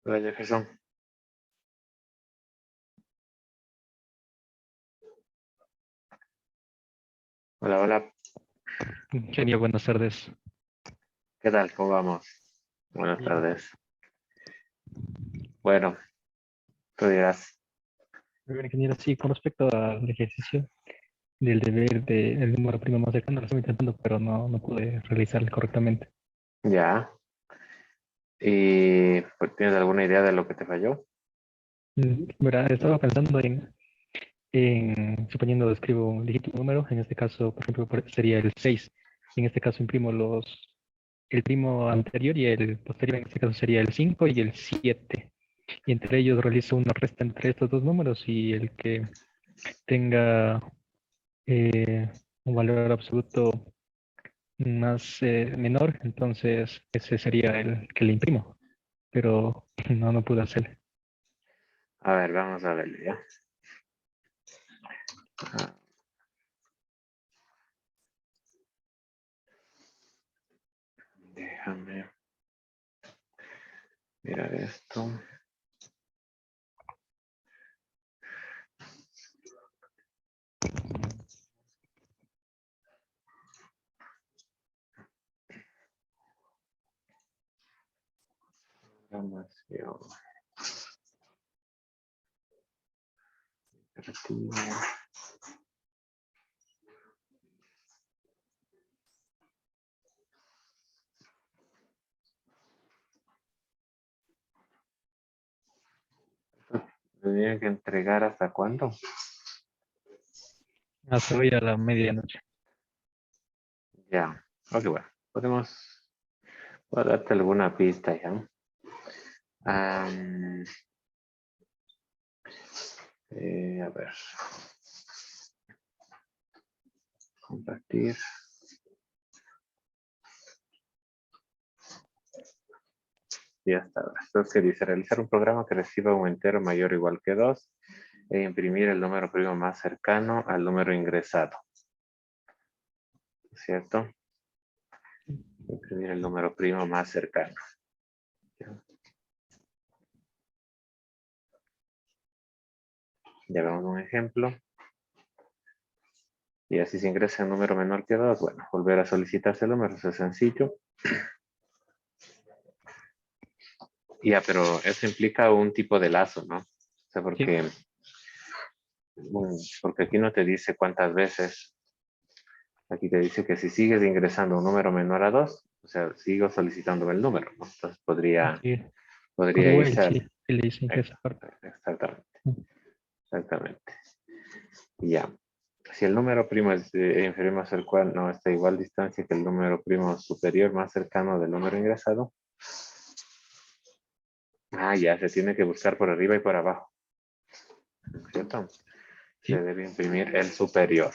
Hola Jefferson. Hola, hola. Genial, buenas tardes. ¿Qué tal? ¿Cómo vamos? Buenas tardes. Bueno, tú dirás. Muy bien, ingeniero. Sí, con respecto al ejercicio del deber del número primo más cercano, lo estoy intentando, pero no pude realizarlo correctamente. Ya. ¿Y pues, tienes alguna idea de lo que te falló? Verá, estaba pensando suponiendo escribo un dígito número, en este caso, por ejemplo, sería el 6. En este caso imprimo el primo anterior y el posterior, en este caso sería el 5 y el 7. Y entre ellos realizo una resta entre estos dos números y el que tenga un valor absoluto más menor, entonces ese sería el que le imprimo, pero no pude hacerlo. A ver, vamos a verlo ya. Ah, déjame mirar esto. Programación. Operativo. ¿Tendrían que entregar hasta cuándo? Hasta hoy a la medianoche. Ya. Ok, bueno. Puedo darte alguna pista ya. Am, a ver. Compartir. Ya está. Entonces, que dice realizar un programa que reciba un entero mayor o igual que 2 e imprimir el número primo más cercano al número ingresado. ¿Cierto? Imprimir el número primo más cercano. Ya vemos un ejemplo. Y así se ingresa un número menor que 2. Bueno, volver a solicitarse el número, eso es sencillo. Ya, pero eso implica un tipo de lazo, ¿no? O sea, Sí, porque aquí no te dice cuántas veces. Aquí te dice que si sigues ingresando un número menor a 2, o sea, sigo solicitando el número, ¿no? Entonces sí. Con podría igual, irse sí, al... que le dicen que esa parte. Exactamente, exactamente. Ya. Si el número primo es inferior más cercano, no está a igual distancia que el número primo superior más cercano del número ingresado. Ya, se tiene que buscar por arriba y por abajo. ¿Cierto? Se Sí, debe imprimir el superior.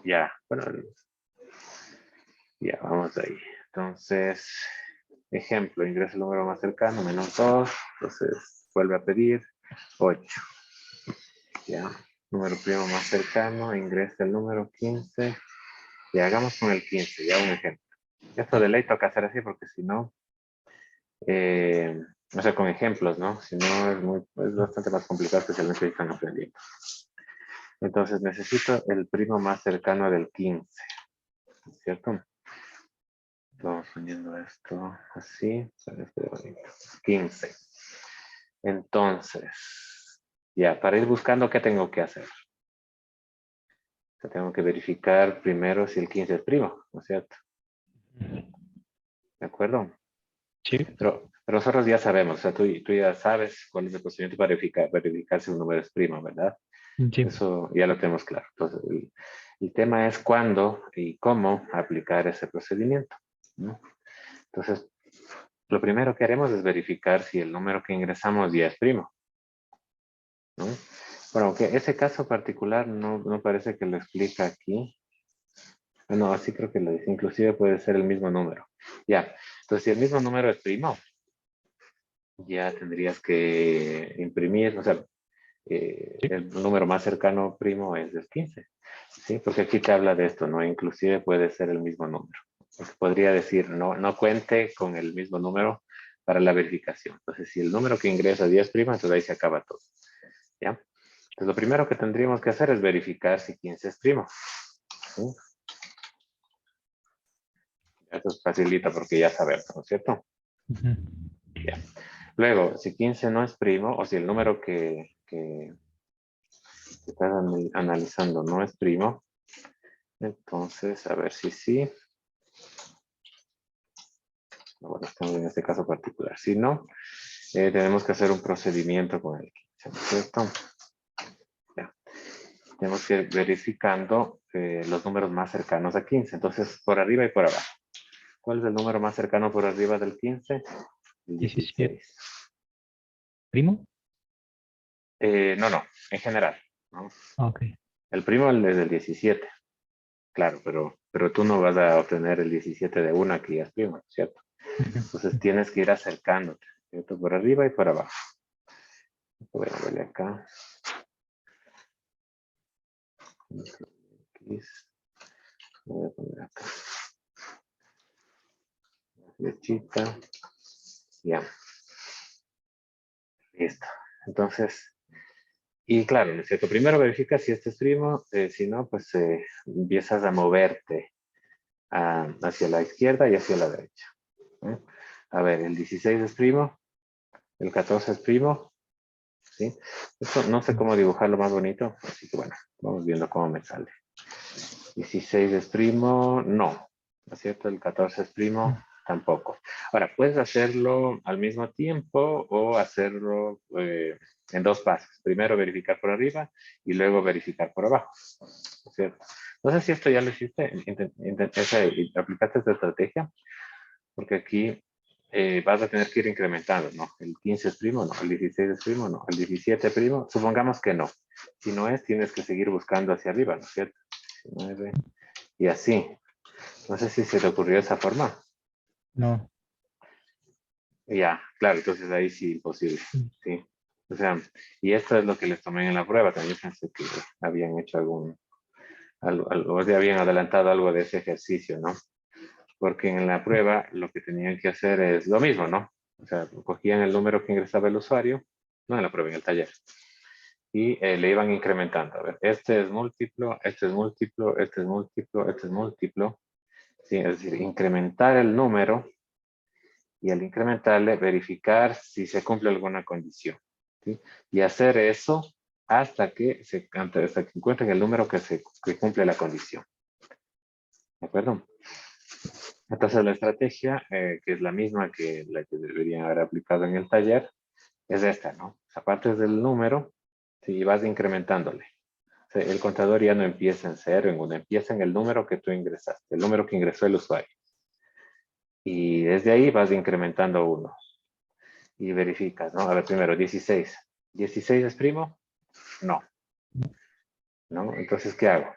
Ya, bueno, ya, vamos ahí. Entonces, ejemplo, ingresa el número más cercano, menos 2. Entonces, vuelve a pedir 8. Ya, número primo más cercano, ingresa el número 15. Y hagamos con el 15, ya un ejemplo. Esto de ley toca hacer así porque si no, o sea, con ejemplos, ¿no? Si no, es bastante más complicado, especialmente si están aprendiendo. Entonces, necesito el primo más cercano del 15, ¿cierto? Vamos poniendo esto así, para este bonito. 15. Entonces, ya, para ir buscando, ¿qué tengo que hacer? Tengo que verificar primero si el 15 es primo, ¿no es cierto? ¿De acuerdo? sí, Pero nosotros ya sabemos, o sea, tú ya sabes cuál es el procedimiento para verificar si un número es primo, ¿verdad? sí. Eso ya lo tenemos claro. Entonces, el tema es cuándo y cómo aplicar ese procedimiento, ¿no? Entonces, lo primero que haremos es verificar si el número que ingresamos ya es primo, ¿no? Bueno, aunque ese caso particular no parece que lo explica aquí. No, así creo que lo dice. Inclusive puede ser el mismo número. Ya, entonces si el mismo número es primo, ya tendrías que imprimir, o sea, el número más cercano primo es el 15, ¿sí? Porque aquí te habla de esto, ¿no? Inclusive puede ser el mismo número. Porque podría decir, no cuente con el mismo número para la verificación. Entonces, si el número que ingresa 10', entonces ahí se acaba todo. ¿Ya? Entonces, lo primero que tendríamos que hacer es verificar si 15 es primo. ¿Sí? Eso es facilita porque ya sabemos, ¿no es cierto? Ya. Luego, si 15 no es primo, o si el número que estás analizando no es primo, entonces, a ver si sí. Bueno, estamos en este caso particular. Si no, tenemos que hacer un procedimiento con el 15, ¿no es cierto? Ya. Tenemos que ir verificando los números más cercanos a 15. Entonces, por arriba y por abajo. ¿Cuál es el número más cercano por arriba del 15? El 17. 16. ¿Primo? No, en general, ¿no? Ok. El primo es el 17, claro, pero tú no vas a obtener el 17 de una que ya es primo, ¿cierto? Entonces tienes que ir acercándote, ¿cierto? Por arriba y por abajo. Voy a verle acá. Voy a poner acá. Flechita. Ya. Listo. Entonces, y claro, ¿no es cierto? Primero verifica si este es primo, si no, pues empiezas a moverte hacia la izquierda y hacia la derecha. ¿Eh? A ver, el 16 es primo, el 14 es primo, ¿sí? Esto no sé cómo dibujarlo más bonito, así que bueno, vamos viendo cómo me sale. 16 es primo, no, ¿no es cierto? El 14 es primo, tampoco. Ahora, puedes hacerlo al mismo tiempo o hacerlo en dos pasos. Primero verificar por arriba y luego verificar por abajo, ¿no es cierto? No sé si esto ya lo hiciste, aplicaste esta estrategia, porque aquí vas a tener que ir incrementando, ¿no? El 15 es primo, no. El 16 es primo, no. El 17 es primo, supongamos que no. Si no es, tienes que seguir buscando hacia arriba, ¿no es cierto? 19, y así. No sé si se te ocurrió esa forma. No. Ya, claro, entonces ahí sí, imposible. Sí. O sea, y esto es lo que les tomé en la prueba. También pensé que habían hecho o sea, habían adelantado algo de ese ejercicio, ¿no? Porque en la prueba lo que tenían que hacer es lo mismo, ¿no? O sea, cogían el número que ingresaba el usuario, no en la prueba, en el taller, y le iban incrementando. A ver, este es múltiplo, este es múltiplo, este es múltiplo, este es múltiplo. Sí, es decir, incrementar el número y al incrementarle verificar si se cumple alguna condición. ¿Sí? Y hacer eso hasta que encuentren el número que cumple la condición. ¿De acuerdo? Entonces la estrategia, que es la misma que la que deberían haber aplicado en el taller, es esta, ¿no? Aparte del número, si vas incrementándole. O sea, el contador ya no empieza en 0, en 1, empieza en el número que tú ingresaste, el número que ingresó el usuario. Y desde ahí vas incrementando 1. Y verificas, ¿no? A ver, primero, 16. ¿16 es primo? No. ¿No? Entonces, ¿qué hago?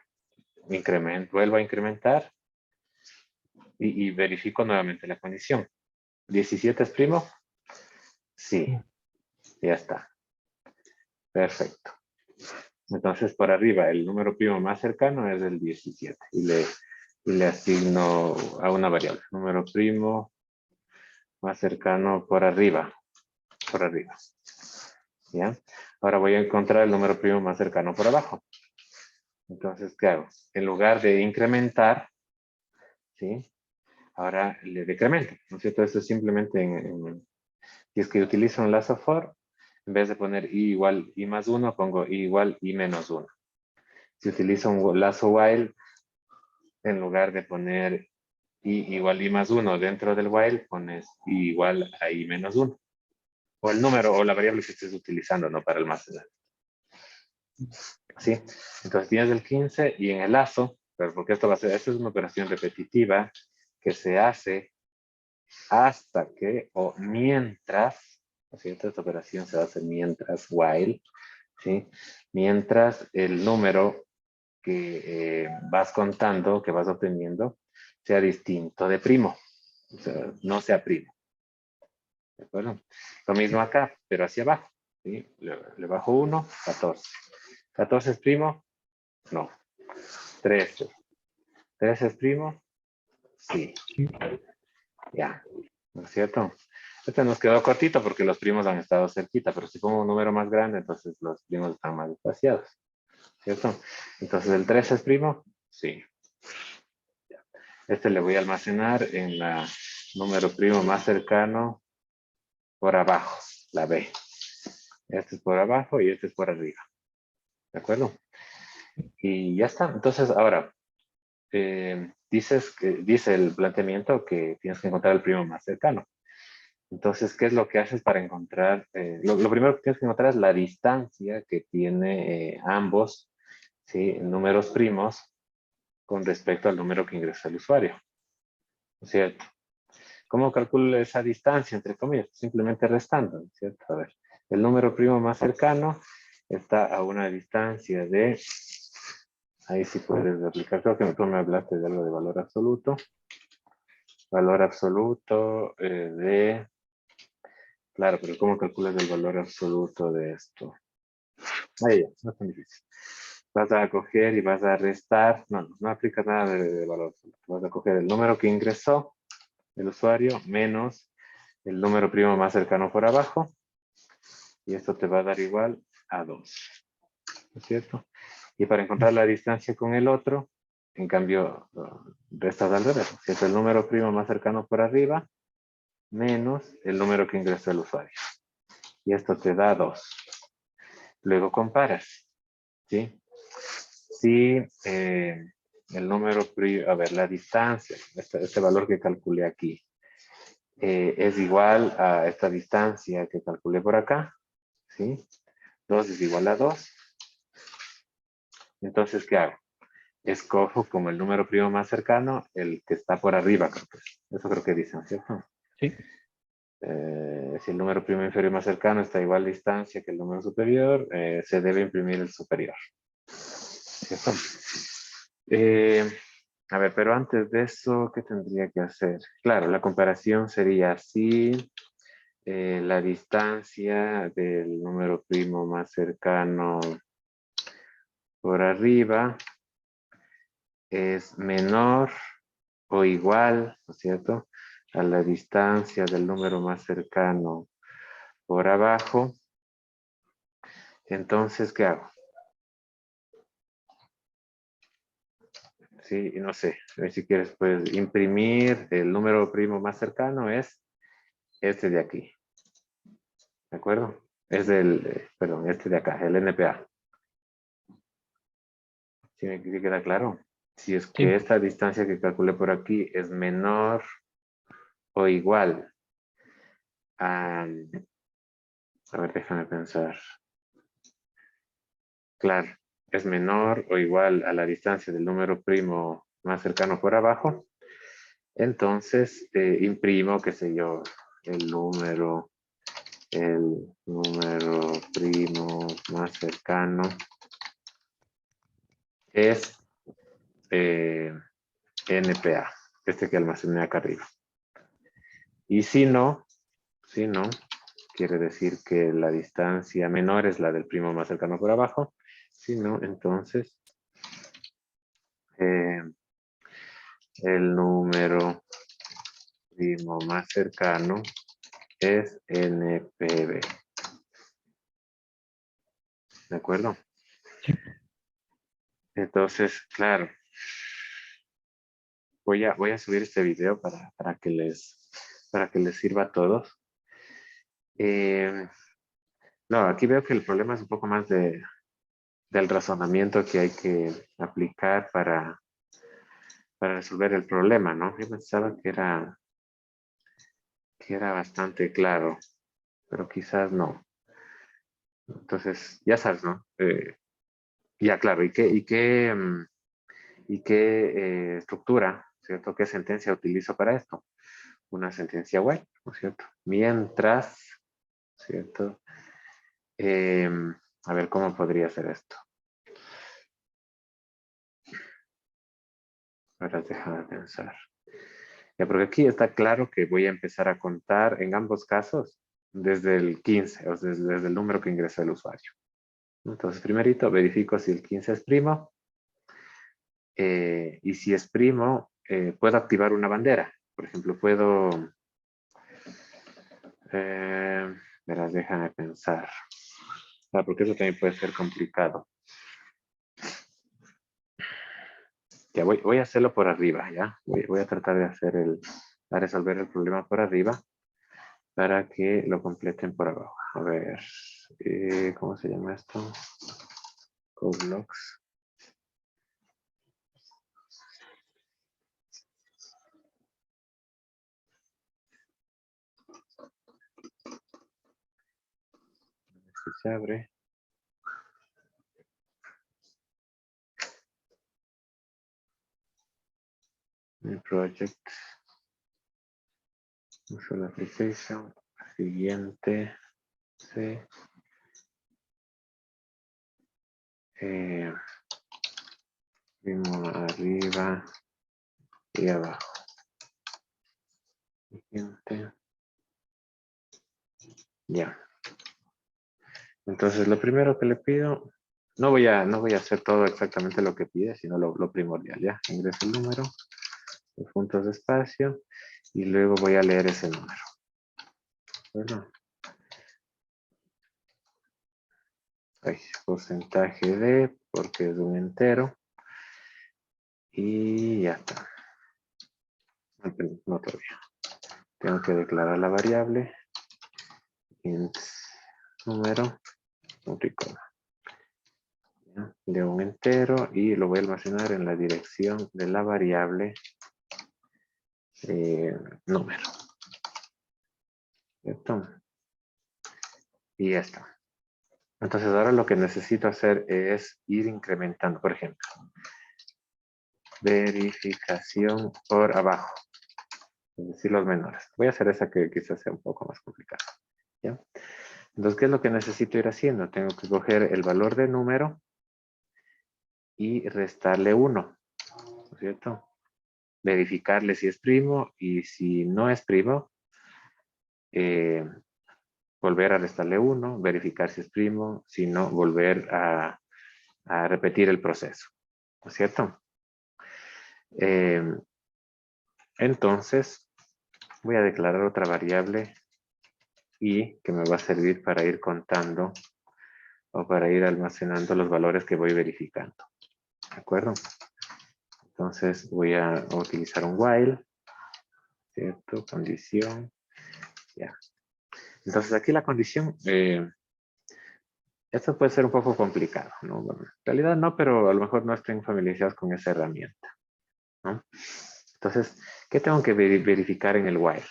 Vuelvo a incrementar y verifico nuevamente la condición. ¿17 es primo? Sí. Ya está. Perfecto. Entonces, por arriba, el número primo más cercano es el 17. Y le asigno a una variable. Número primo más cercano por arriba. Por arriba. ¿Ya? Ahora voy a encontrar el número primo más cercano por abajo. Entonces, ¿qué hago? En lugar de incrementar, ¿sí? Ahora le decremento, ¿no es cierto? Esto es simplemente si es que utilizo un lazo for, en vez de poner i igual i más 1, pongo i igual i menos 1. Si utilizo un lazo while, en lugar de poner i igual i más 1 dentro del while, pones i igual a i menos 1. O el número o la variable que estés utilizando, ¿no? Para almacenar. ¿Sí? Entonces tienes el 15 y en el lazo, pero porque esto es una operación repetitiva que se hace hasta que o mientras, ¿no es cierto? Esta operación se hace mientras, while, ¿sí? Mientras el número que vas contando, que vas obteniendo, sea distinto de primo, o sea, no sea primo. ¿De acuerdo? Lo mismo acá, pero hacia abajo. ¿Sí? Le bajo 1, 14. ¿14 es primo? No. 13. ¿13 es primo? Sí. Sí. Ya. ¿No es cierto? Este nos quedó cortito porque los primos han estado cerquita, pero si pongo un número más grande, entonces los primos están más espaciados, ¿cierto? Entonces, ¿el 3 es primo? Sí. Este le voy a almacenar en la número primo más cercano por abajo, la B. Este es por abajo y este es por arriba. ¿De acuerdo? Y ya está. Entonces, ahora, dice el planteamiento que tienes que encontrar el primo más cercano. Entonces, ¿qué es lo que haces para encontrar? Lo primero que tienes que encontrar es la distancia que tiene ambos, ¿sí? Números primos con respecto al número que ingresa el usuario. ¿No es cierto? ¿Cómo calculo esa distancia, entre comillas? Simplemente restando, ¿no es cierto? A ver, el número primo más cercano está a una distancia de, ahí sí puedes aplicar, creo que tú me hablaste de algo de valor absoluto de, claro, pero ¿cómo calculas el valor absoluto de esto? Ahí ya, no es tan difícil. Vas a coger y vas a restar, no aplicas nada de valor absoluto, vas a coger el número que ingresó el usuario menos el número primo más cercano por abajo, y esto te va a dar igual a 2, ¿no es cierto? Y para encontrar la distancia con el otro, en cambio, restas al revés, ¿no es cierto? El número primo más cercano por arriba menos el número que ingresó el usuario. Y esto te da 2. Luego comparas, ¿sí? Si el número primo, a ver, la distancia, este valor que calculé aquí, es igual a esta distancia que calculé por acá, ¿sí? 2 es igual a 2. Entonces, ¿qué hago? Escojo como el número primo más cercano el que está por arriba, creo que es. Eso creo que dicen, ¿cierto? Sí. Si el número primo inferior más cercano está a igual distancia que el número superior, se debe imprimir el superior. ¿Cierto? A ver, pero antes de eso, ¿qué tendría que hacer? Claro, la comparación sería así. La distancia del número primo más cercano por arriba es menor o igual, ¿no es cierto?, a la distancia del número más cercano por abajo. Entonces, ¿qué hago? Sí, no sé, a ver si quieres, pues imprimir el número primo más cercano es este de aquí, ¿de acuerdo? Es perdón, este de acá, el NPA. ¿Sí me queda claro? Si es que Sí. esta distancia que calculé por aquí es menor o igual a ver, déjame pensar. Claro, es menor o igual a la distancia del número primo más cercano por abajo. Entonces, imprimo, qué sé yo, el número primo más cercano es NPA, este que almacené acá arriba. Y si no, quiere decir que la distancia menor es la del primo más cercano por abajo. Si no, entonces el número primo más cercano es NPB. ¿De acuerdo? Sí. Entonces, claro, voy a subir este video para que les sirva a todos. No, aquí veo que el problema es un poco más del razonamiento que hay que aplicar para resolver el problema, ¿no? Yo pensaba que era bastante claro, pero quizás no. Entonces, ya sabes, ¿no? Ya, claro, ¿y qué estructura, ¿cierto? ¿Qué sentencia utilizo para esto? Una sentencia while, ¿no es cierto? Mientras, ¿cierto? A ver, ¿cómo podría ser esto? Ahora déjame pensar. Ya, porque aquí está claro que voy a empezar a contar en ambos casos desde el 15, o sea, desde el número que ingresó el usuario. Entonces, primerito, verifico si el 15 es primo. Y si es primo, puedo activar una bandera. Por ejemplo, Verás, déjame pensar. Ah, porque eso también puede ser complicado. Ya voy a hacerlo por arriba, ¿ya? Voy a tratar de a resolver el problema por arriba para que lo completen por abajo. A ver, ¿cómo se llama esto? Codeblocks. Si se abre. Mi project. Visual application. Siguiente. Sí. Primo arriba y abajo. Siguiente. Ya. Entonces, lo primero que le pido, no voy a hacer todo exactamente lo que pide, sino lo primordial, ¿ya? Ingreso el número, los puntos de espacio, y luego voy a leer ese número. Bueno, hay porcentaje de, porque es un entero, y ya está. No todavía. Tengo que declarar la variable, int número, multicoma. De un entero y lo voy a almacenar en la dirección de la variable número. ¿Cierto? Y ya está. Entonces ahora lo que necesito hacer es ir incrementando, por ejemplo, verificación por abajo, es decir, los menores. Voy a hacer esa que quizás sea un poco más complicada. ¿Ya? Entonces, ¿qué es lo que necesito ir haciendo? Tengo que coger el valor de número y restarle 1, ¿no es cierto? Verificarle si es primo y si no es primo, volver a restarle 1, verificar si es primo, si no, volver a repetir el proceso, ¿no es cierto? Entonces, voy a declarar otra variable y que me va a servir para ir contando o para ir almacenando los valores que voy verificando. ¿De acuerdo? Entonces voy a utilizar un while, ¿cierto? Condición, ya. Entonces aquí la condición, esto puede ser un poco complicado, ¿no? Bueno, en realidad no, pero a lo mejor no estén familiarizados con esa herramienta, ¿no? Entonces, ¿qué tengo que verificar en el while?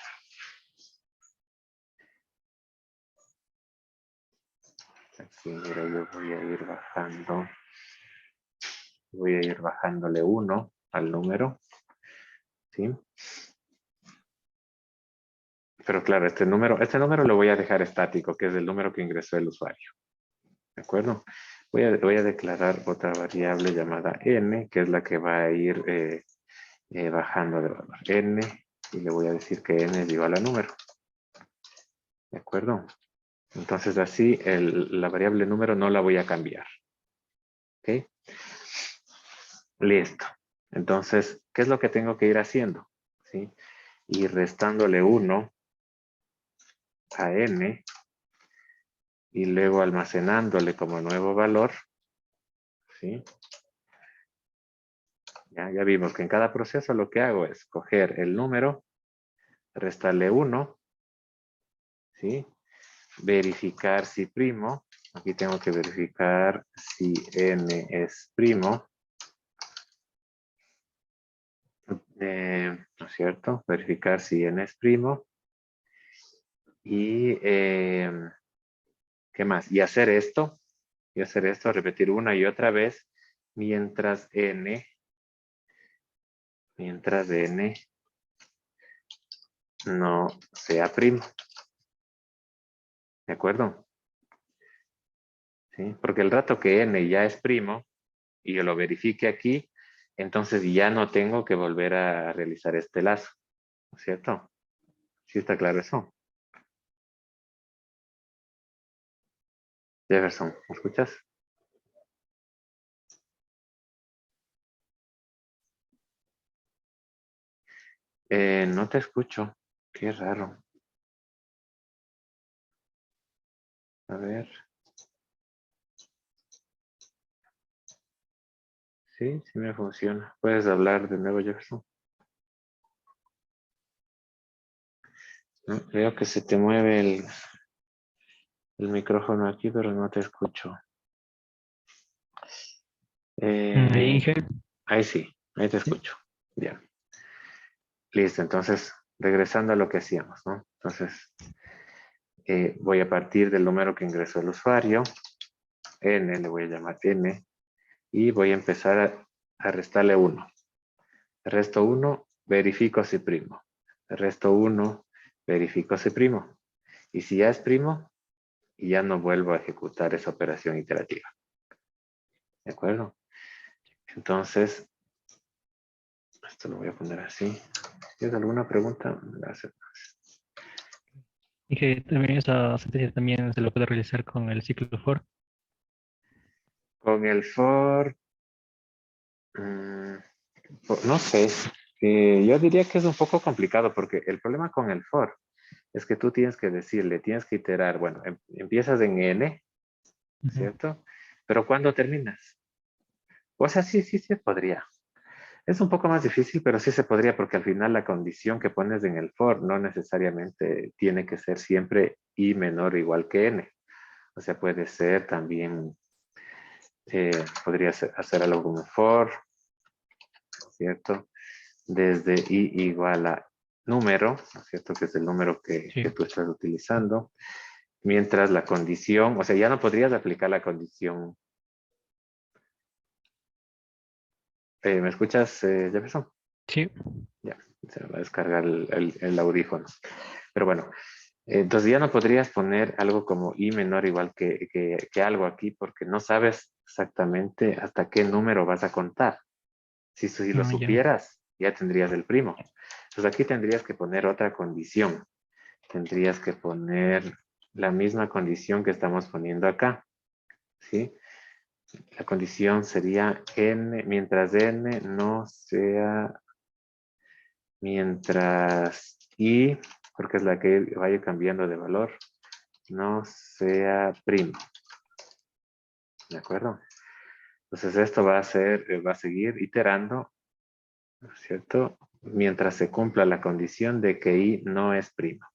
Aquí, mira, yo voy a ir bajando. Voy a ir bajándole 1 al número. ¿Sí? Pero claro, este número lo voy a dejar estático, que es el número que ingresó el usuario. ¿De acuerdo? Voy a declarar otra variable llamada n, que es la que va a ir bajando de valor. N, y le voy a decir que n es igual a número. ¿De acuerdo? Entonces así la variable número no la voy a cambiar. ¿Ok? Listo. Entonces, ¿qué es lo que tengo que ir haciendo? ¿Sí? Y restándole 1 a n y luego almacenándole como nuevo valor. ¿Sí? Ya vimos que en cada proceso lo que hago es coger el número, restarle 1, ¿sí? Verificar si primo. Aquí tengo que verificar si n es primo. ¿No es cierto? Verificar si n es primo. Y, ¿qué más? Y hacer esto, repetir una y otra vez, mientras n no sea primo. ¿De acuerdo? ¿Sí? Porque el rato que n ya es primo y yo lo verifique aquí, entonces ya no tengo que volver a realizar este lazo. ¿No es cierto? ¿Sí está claro eso? Jefferson, ¿me escuchas? No te escucho. Qué raro. A ver. Sí, sí me funciona. Puedes hablar de nuevo, Jefferson. No, veo que se te mueve el micrófono aquí, pero no te escucho. Ahí, Eh, Inge. ahí sí, ahí te Sí. escucho. Ya. Listo, entonces, regresando a lo que hacíamos, ¿no? Entonces, voy a partir del número que ingresó el usuario, n, le voy a llamar n, y voy a empezar a restarle 1. Resto 1, verifico si primo. Resto 1, verifico si primo. Y si ya es primo, ya no vuelvo a ejecutar esa operación iterativa. ¿De acuerdo? Entonces, esto lo voy a poner así. ¿Tienes alguna pregunta? Gracias. Inge, también esa sentencia también se lo puede realizar con el ciclo for. Con el for, no sé. Yo diría que es un poco complicado porque el problema con el for es que tú tienes que decirle, tienes que iterar, bueno, empiezas en n, Ujú. ¿cierto? Pero ¿cuándo terminas? O sea, sí, sí se podría. Es un poco más difícil, pero sí se podría porque al final la condición que pones en el for no necesariamente tiene que ser siempre i menor o igual que n. O sea, puede ser también, podría hacer algo como for, ¿cierto? Desde i igual a número, ¿no es cierto? Que es el número que Sí. tú estás utilizando. Mientras la condición, o sea, ya no podrías aplicar la condición. ¿Me escuchas, Jefferson? Sí. Ya, se me va a descargar el audífono. Pero bueno, entonces ya no podrías poner algo como i menor igual que algo aquí porque no sabes exactamente hasta qué número vas a contar. Si lo Ah, ya. supieras, ya tendrías el primo. Entonces aquí tendrías que poner otra condición. Tendrías que poner la misma condición que estamos poniendo acá. ¿Sí? La condición sería n, mientras n no sea, mientras i, porque es la que vaya cambiando de valor, no sea primo. ¿De acuerdo? Entonces esto va a seguir iterando, ¿no es cierto? Mientras se cumpla la condición de que i no es primo.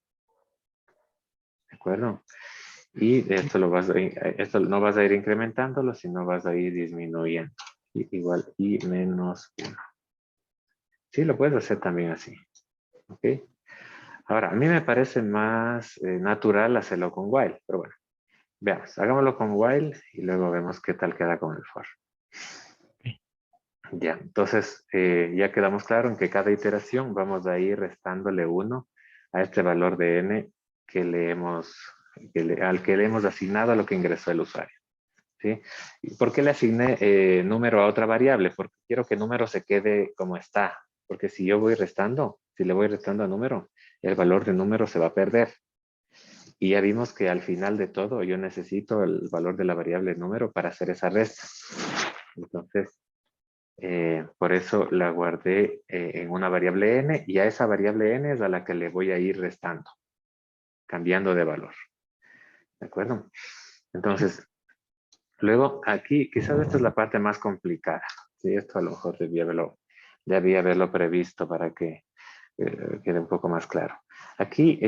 ¿De acuerdo? Y Sí. esto no vas a ir incrementándolo, sino vas a ir disminuyendo. Igual i menos 1. Sí, lo puedes hacer también así. ¿Ok? Ahora, a mí me parece más natural hacerlo con while, pero bueno, veamos, hagámoslo con while y luego vemos qué tal queda con el for. Ok. Ya, entonces ya quedamos claro en que cada iteración vamos a ir restándole 1 a este valor de n al que le hemos asignado a lo que ingresó el usuario. ¿Sí? ¿Y por qué le asigné número a otra variable? Porque quiero que número se quede como está. Porque si yo voy restando, si le voy restando a número, el valor de número se va a perder. Y ya vimos que al final de todo yo necesito el valor de la variable número para hacer esa resta. Entonces, por eso la guardé en una variable n y a esa variable n es a la que le voy a ir restando, cambiando de valor. ¿De acuerdo? Sí. Entonces, luego aquí, quizás esta es la parte más complicada. Sí, esto a lo mejor debía haberlo previsto para que quede un poco más claro. Aquí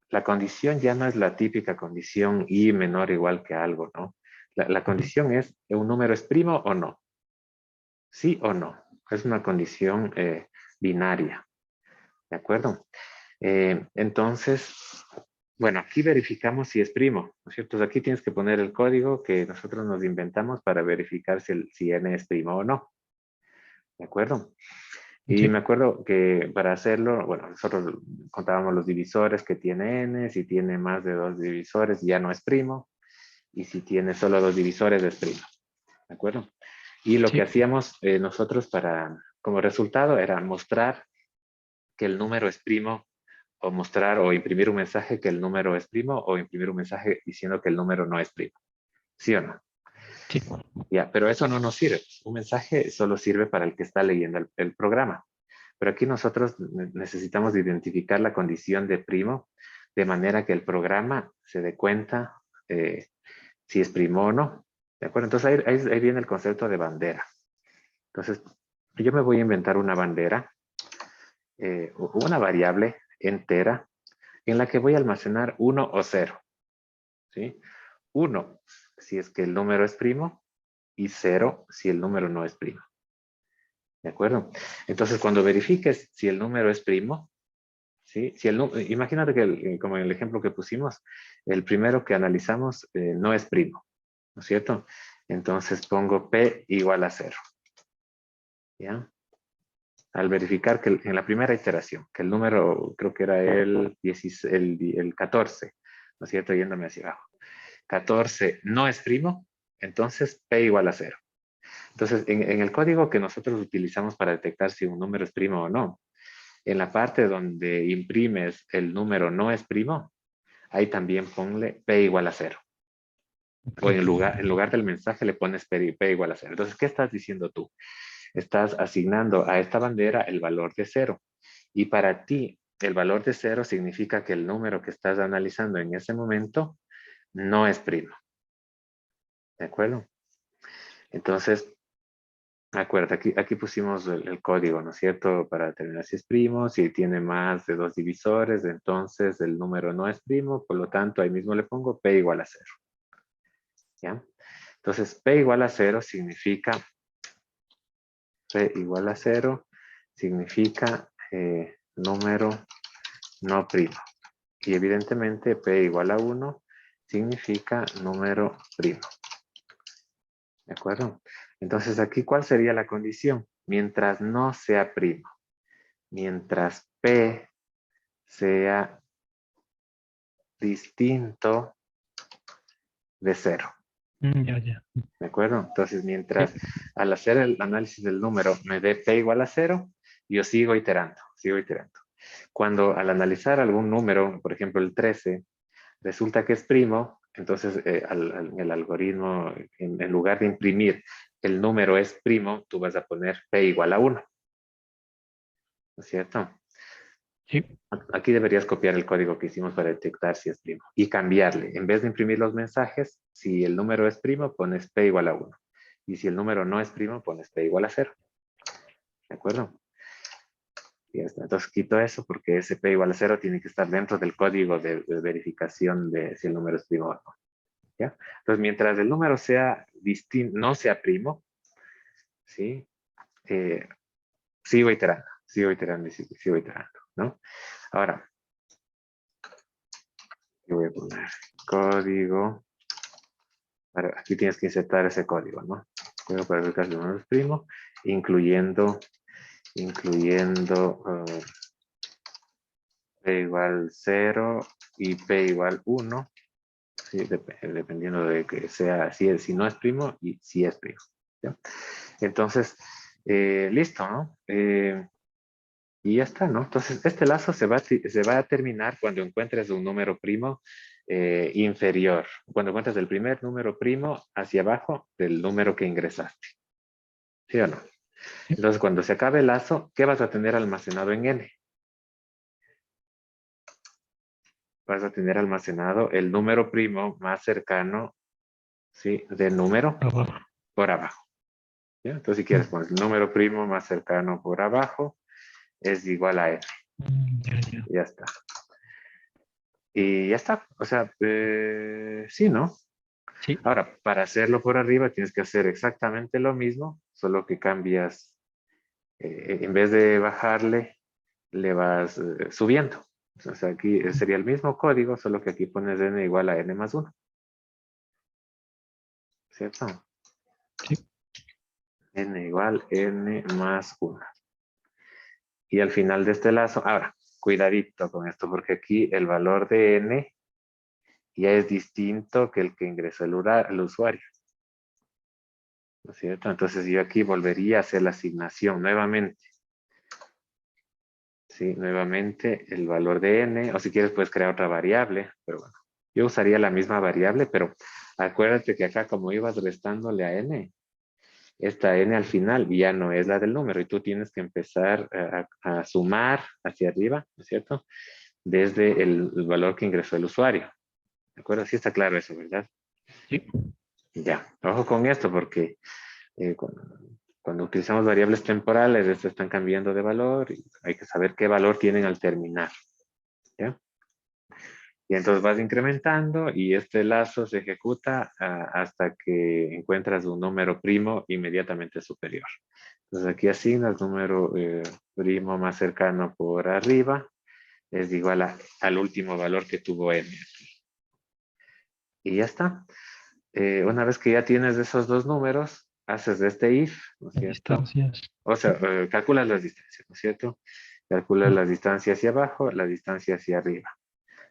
la condición ya no es la típica condición i menor o igual que algo, ¿no? La Ujú. condición es, ¿un número es primo o no? Sí o no. Es una condición binaria, ¿de acuerdo? Entonces, bueno, aquí verificamos si es primo, ¿no es cierto? Aquí tienes que poner el código que nosotros nos inventamos para verificar si n es primo o no, ¿de acuerdo? Y Sí. me acuerdo que para hacerlo, bueno, nosotros contábamos los divisores que tiene n, si tiene más de 2 divisores ya no es primo, y si tiene solo 2 divisores es primo, ¿de acuerdo? Y lo que Sí. hacíamos nosotros como resultado era mostrar que el número es primo, o mostrar o imprimir un mensaje que el número es primo, o imprimir un mensaje diciendo que el número no es primo. ¿Sí o no? Sí. Ya, pero eso no nos sirve. Un mensaje solo sirve para el que está leyendo el programa. Pero aquí nosotros necesitamos identificar la condición de primo de manera que el programa se dé cuenta si es primo o no. ¿De acuerdo? Entonces ahí viene el concepto de bandera. Entonces, yo me voy a inventar una bandera, una variable entera, en la que voy a almacenar 1 o 0. ¿Sí? 1 si es que el número es primo y 0 si el número no es primo. ¿De acuerdo? Entonces, cuando verifiques si el número es primo, ¿sí? Imagínate que, como en el ejemplo que pusimos, el primero que analizamos no es primo, ¿no es cierto? Entonces pongo P igual a 0. ¿Ya? Al verificar que en la primera iteración, que el número creo que era el 14, ¿no es cierto? Yéndome hacia abajo. 14 no es primo, entonces P igual a 0. Entonces, en el código que nosotros utilizamos para detectar si un número es primo o no, en la parte donde imprimes el número no es primo, ahí también ponle P igual a 0. O en lugar del mensaje le pones P igual a 0. Entonces, ¿qué estás diciendo tú? Estás asignando a esta bandera el valor de 0. Y para ti, el valor de 0 significa que el número que estás analizando en ese momento no es primo. ¿De acuerdo? Entonces, acuérdate, aquí pusimos el código, ¿no es cierto? Para determinar si es primo, si tiene más de 2 divisores, entonces el número no es primo, por lo tanto ahí mismo le pongo P igual a 0. ¿Ya? Entonces P igual a 0 significa, P igual a 0 significa número no primo. Y evidentemente P igual a 1 significa número primo. ¿De acuerdo? Entonces aquí, ¿cuál sería la condición? Mientras no sea primo. Mientras P sea distinto de 0. Ya. ¿De acuerdo? Entonces, Sí. mientras al hacer el análisis del número me dé P igual a 0, yo sigo iterando, sigo iterando. Cuando al analizar algún número, por ejemplo el 13, resulta que es primo, entonces el algoritmo, en lugar de imprimir el número es primo, tú vas a poner P igual a 1. ¿No es cierto? Sí. Aquí deberías copiar el código que hicimos para detectar si es primo y cambiarle. En vez de imprimir los mensajes, si el número es primo, pones P igual a 1. Y si el número no es primo, pones P igual a 0. ¿De acuerdo? Y ya está. Entonces quito eso porque ese P igual a 0 tiene que estar dentro del código de verificación de si el número es primo o no. ¿Ya? Entonces, mientras el número sea distinto, no sea primo, ¿sí? Sigo iterando y sigo iterando, ¿no? Ahora, yo voy a poner código. Aquí tienes que insertar ese código, ¿no? Código para verificar si el número es primo, incluyendo P igual 0 y P igual 1, ¿sí? Dependiendo de que sea, si no es primo y si es primo. ¿Ya? Entonces, listo, ¿no? Y ya está, ¿no? Entonces, este lazo se va a terminar cuando encuentres un número primo inferior. Cuando encuentres el primer número primo hacia abajo del número que ingresaste. ¿Sí o no? Sí. Entonces, cuando se acabe el lazo, ¿qué vas a tener almacenado en n? Vas a tener almacenado el número primo más cercano, ¿sí? Del número Abajo. por abajo. ¿Ya? Entonces, si quieres poner el número primo más cercano por abajo, es igual a n. Ya. Ya está. Y ya está. O sea, sí, ¿no? Sí. Ahora, para hacerlo por arriba tienes que hacer exactamente lo mismo, solo que cambias, en vez de bajarle, le vas subiendo. O sea, aquí sería el mismo código, solo que aquí pones n igual a n más 1. ¿Cierto? Sí. N igual n más 1. Y al final de este lazo, ahora, cuidadito con esto, porque aquí el valor de n ya es distinto que el que ingresó el usuario. ¿No es cierto? Entonces yo aquí volvería a hacer la asignación nuevamente. Sí, nuevamente el valor de n, o si quieres puedes crear otra variable, pero bueno, yo usaría la misma variable, pero acuérdate que acá como ibas restándole a n, esta n al final ya no es la del número y tú tienes que empezar a sumar hacia arriba, ¿no es cierto? Desde el valor que ingresó el usuario. ¿De acuerdo? Sí está claro eso, ¿verdad? Sí. Ya, ojo con esto porque cuando utilizamos variables temporales, estas están cambiando de valor y hay que saber qué valor tienen al terminar. ¿Ya? Y entonces vas incrementando y este lazo se ejecuta hasta que encuentras un número primo inmediatamente superior. Entonces aquí asignas número primo más cercano por arriba, es igual al último valor que tuvo m. Y ya está. Una vez que ya tienes esos dos números, haces este if, ¿no es Las cierto? distancias. O sea, calculas las distancias, ¿no es cierto? Calculas Mm, la distancia hacia abajo, la distancia hacia arriba.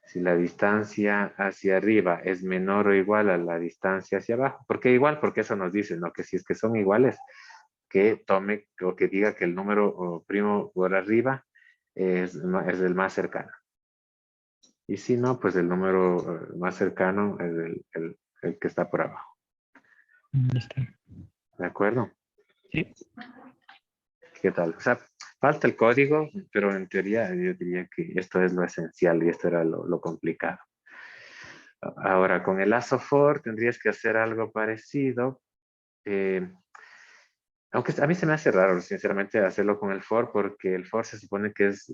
Si la distancia hacia arriba es menor o igual a la distancia hacia abajo, ¿por qué igual? Porque eso nos dice, ¿no? Que si es que son iguales, que tome o que diga que el número primo por arriba es el más cercano. Y si no, pues el número más cercano es el que está por abajo. Listo. ¿De acuerdo? Sí. ¿Qué tal? O sea, falta el código, pero en teoría yo diría que esto es lo esencial y esto era lo complicado. Ahora, con el lazo for tendrías que hacer algo parecido. eh, Aunque a mí se me hace raro, sinceramente, hacerlo con el for, porque el for se supone que es,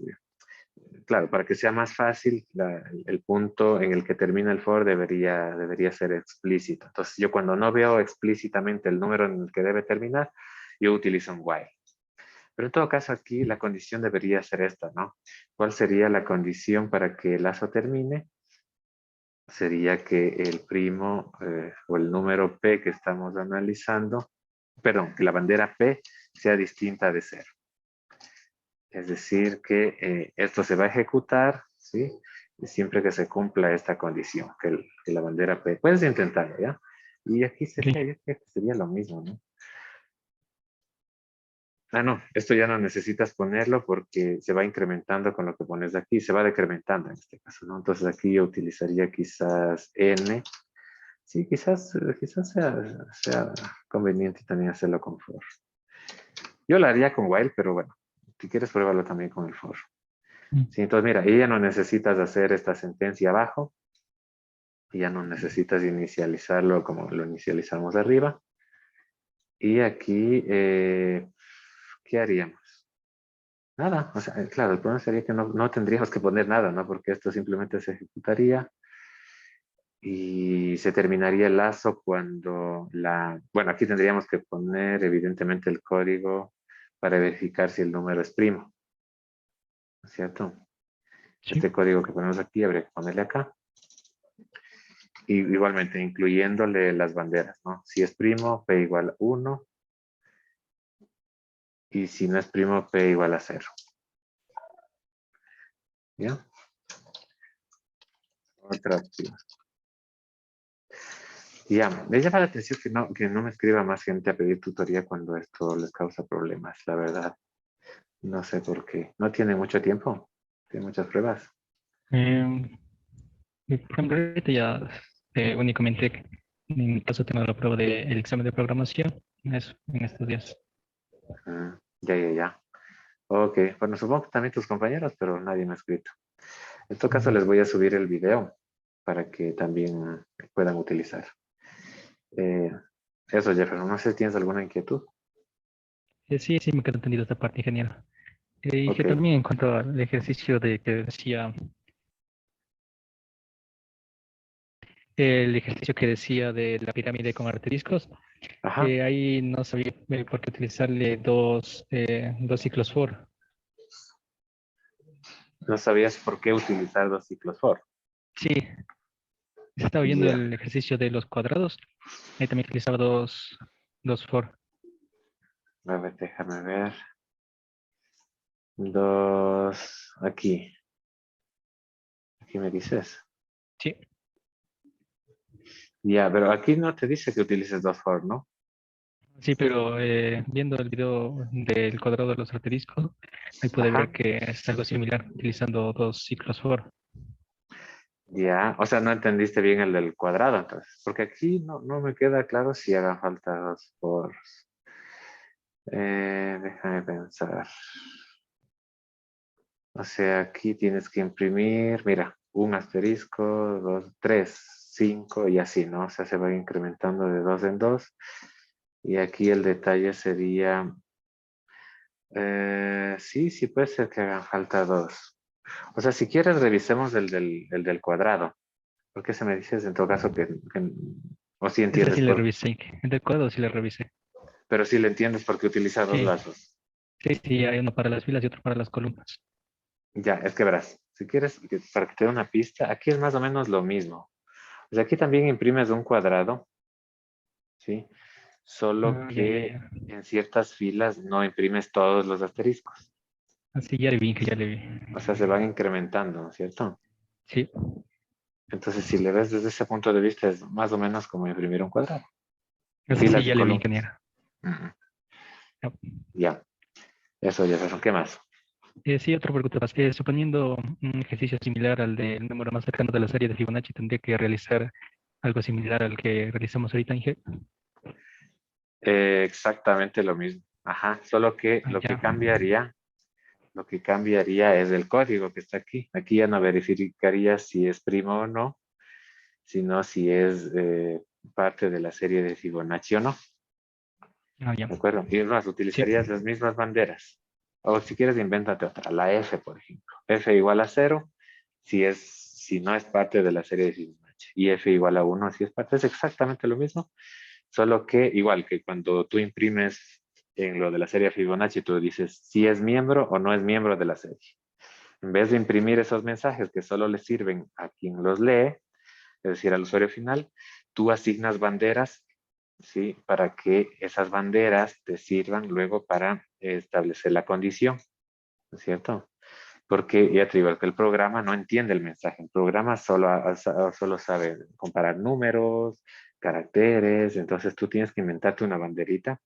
claro, para que sea más fácil, el punto en el que termina el for debería ser explícito. Entonces, yo cuando no veo explícitamente el número en el que debe terminar, yo utilizo un while. Pero en todo caso, aquí la condición debería ser esta, ¿no? ¿Cuál sería la condición para que el lazo termine? Sería que el primo o el número P que estamos analizando, perdón, que la bandera P sea distinta de cero. Es decir, que esto se va a ejecutar, ¿sí? Siempre que se cumpla esta condición, que la bandera P. Puedes intentarlo, ¿ya? Y aquí sería, Ok. yo creo que sería lo mismo, ¿no? Ah, no, esto ya no necesitas ponerlo porque se va incrementando con lo que pones aquí, se va decrementando en este caso, ¿no? Entonces aquí yo utilizaría quizás n. Sí, quizás sea conveniente también hacerlo con for. Yo lo haría con while, pero bueno, si quieres pruébalo también con el for. Mm, Sí, entonces mira, y ya no necesitas hacer esta sentencia abajo, y ya no necesitas inicializarlo como lo inicializamos arriba. Y aquí, ¿qué haríamos? Nada, o sea, claro, el problema sería que no tendríamos que poner nada, ¿no? Porque esto simplemente se ejecutaría y se terminaría el lazo cuando bueno, aquí tendríamos que poner evidentemente el código para verificar si el número es primo, ¿no es cierto? sí. Este código que ponemos aquí habría que ponerle acá. Y igualmente incluyéndole las banderas, ¿no? Si es primo, P igual 1. Y si no es primo, P igual a 0. ¿Ya? Otra opción. Ya, me llama la atención que no me escriba más gente a pedir tutoría cuando esto les causa problemas, la verdad. No sé por qué. No tiene mucho tiempo. Tiene muchas pruebas. Em, por ejemplo, ahorita ya únicamente en mi caso tengo la prueba del examen de programación en estos días. Ya. Ok, bueno, supongo que también tus compañeros, pero nadie me ha escrito. En todo caso, Mm, les voy a subir el video para que también puedan utilizar. Eh, Eso, Jefferson, no sé si tienes alguna inquietud. sí, sí, me quedó entendido esta parte, genial. Y que Ok. también en cuanto al ejercicio de que decía, el ejercicio que decía de la pirámide con asteriscos, Ajá. ahí no sabía por qué utilizarle dos ciclos for. No sabías por qué utilizar dos ciclos for. Sí, estaba viendo Ya. el ejercicio de los cuadrados, ahí también utilizaba dos for. A ver, déjame ver. Dos. Aquí. Aquí me dices. Sí, Ya, pero aquí no te dice que utilices dos for, ¿no? sí, pero viendo el video del cuadrado de los asteriscos, ahí pude ver Ajá. que es algo similar, utilizando dos ciclos for. Ya. O sea, no entendiste bien el del cuadrado, entonces. Porque aquí no me queda claro si haga falta dos for. Déjame pensar. O sea, aquí tienes que imprimir, mira, un asterisco, dos, tres. 5 y así, ¿no? O sea, se va incrementando de 2 en 2. Y aquí el detalle sería, sí puede ser que hagan falta 2. O sea, si quieres revisemos el del cuadrado. ¿Por qué se me dices en todo caso o si Ese entiendes sí le por, revisé. El del cuadro sí le revisé. pero si le entiendes porque utiliza dos Sí, lazos? sí, hay uno para las filas y otro para las columnas. Ya, es que verás, si quieres, para que te dé una pista, aquí es más o menos lo mismo. O sea, aquí también imprimes un cuadrado, ¿sí? Solo Ah, que ya. en ciertas filas no imprimes todos los asteriscos. Así ya le vi, que ya le vi. O sea, se van incrementando, ¿no es cierto? Sí, Entonces, si le ves desde ese punto de vista, es más o menos como imprimir un cuadrado. así sí Filas y ya le vi, columnas. ingeniero. Ujú. Ya. Ya, eso ya son. ¿Qué más? Sí, otra pregunta más. Suponiendo un ejercicio similar al del número más cercano de la serie de Fibonacci, tendría que realizar algo similar al que realizamos ahorita en G. Exactamente lo mismo. Ajá, solo que Ah, ya. lo que cambiaría es el código que está aquí. Aquí ya no verificaría si es primo o no, sino si es parte de la serie de Fibonacci o no. Ah, ya. ¿De acuerdo? Y es más, Sí. utilizarías las mismas banderas. O si quieres, invéntate otra, la F, por ejemplo. F igual a 0 si no es parte de la serie de Fibonacci. Y F igual a 1 si es parte. Es exactamente lo mismo, solo que igual que cuando tú imprimes en lo de la serie Fibonacci, tú dices si es miembro o no es miembro de la serie. En vez de imprimir esos mensajes que solo le sirven a quien los lee, es decir, al usuario final, tú asignas banderas, ¿sí? Para que esas banderas te sirvan luego para establecer la condición, ¿no es cierto? Porque ya te digo, que el programa no entiende el mensaje. El programa solo sabe comparar números, caracteres, entonces tú tienes que inventarte una banderita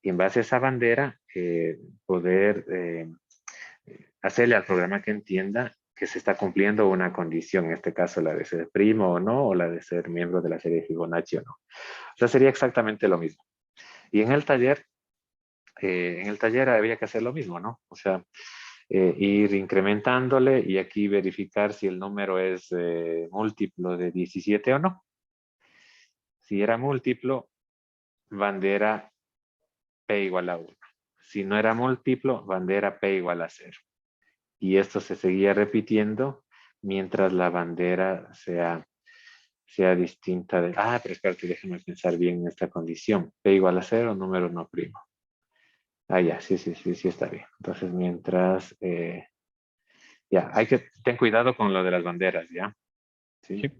y en base a esa bandera poder hacerle al programa que entienda que se está cumpliendo una condición, en este caso la de ser primo o no, o la de ser miembro de la serie Fibonacci o no. O sea, sería exactamente lo mismo. Y en el taller había que hacer lo mismo, ¿no? O sea, ir incrementándole y aquí verificar si el número es múltiplo de 17 o no. Si era múltiplo, bandera P igual a 1. Si no era múltiplo, bandera P igual a 0. Y esto se seguía repitiendo mientras la bandera sea distinta de... Ah, pero espérate, déjame pensar bien en esta condición. P igual a 0, número no primo. Ah, ya, sí está bien. Entonces, mientras... ya, ten cuidado con lo de las banderas, ¿ya? ¿Sí? Sí.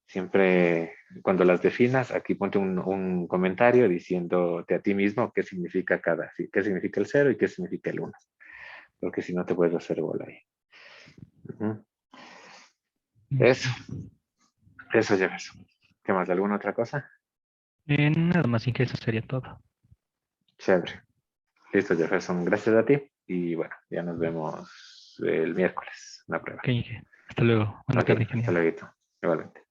Siempre, cuando las definas, aquí ponte un comentario diciéndote a ti mismo qué significa qué significa el 0 y qué significa el 1. Porque si no te puedes hacer bola ahí. Ujú. Eso, eso ya ves. ¿Qué más? ¿Alguna otra cosa? Nada más, y que eso sería todo. Chévere. Listo, Jefferson. Gracias a ti. Y bueno, ya nos vemos el miércoles. Una prueba. Ok, hasta luego. Buena Ok, tarde, hasta ingeniero. luego. Igualmente.